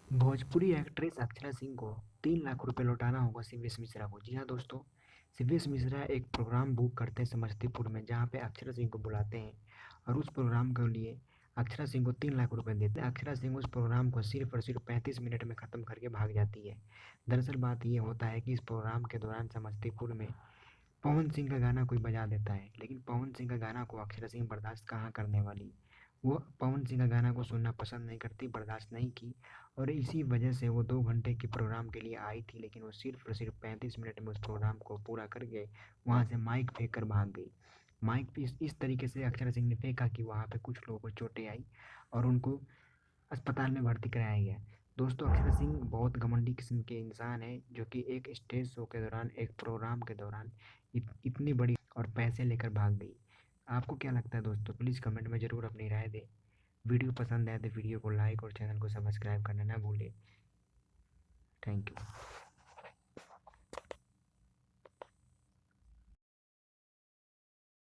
Bhojpuri actress Akshara Singh को 3 लाख रुपए लौटाना होगा शिवेश मिश्रा को। जी हाँ दोस्तों, शिवेश मिश्रा एक प्रोग्राम बुक करते हैं समस्तीपुर में, जहाँ पे अक्षरा सिंह को बुलाते हैं और उस प्रोग्राम के लिए अक्षरा सिंह को 3 लाख रुपए देते हैं। अक्षरा सिंह उस प्रोग्राम को सिर्फ और सिर्फ 35 मिनट में ख़त्म करके भाग जाती है। दरअसल बात ये होता है कि इस प्रोग्राम के दौरान समस्तीपुर में पवन सिंह का गाना कोई बजा देता है, लेकिन पवन सिंह का गाना को अक्षरा सिंह बर्दाश्त कहाँ करने वाली। वो पवन सिंह का गाना को सुनना पसंद नहीं करती, बर्दाश्त नहीं की, और इसी वजह से वो 2 घंटे की प्रोग्राम के लिए आई थी, लेकिन वो सिर्फ और सिर्फ 35 मिनट में उस प्रोग्राम को पूरा करके वहाँ से माइक फेंक कर भाग गई। माइक भी इस तरीके से अक्षरा सिंह ने फेंका कि वहाँ पे कुछ लोगों को चोटें आई और उनको अस्पताल में भर्ती कराया गया। दोस्तों, अक्षरा सिंह बहुत घमंडी किस्म के इंसान है, जो कि एक स्टेज शो के दौरान, एक प्रोग्राम के दौरान इतनी बड़ी और पैसे लेकर भाग गई। आपको क्या लगता है दोस्तों? प्लीज़ कमेंट में ज़रूर अपनी राय दें। वीडियो पसंद आए तो वीडियो को लाइक और चैनल को सब्सक्राइब करना ना भूलें। Thank you.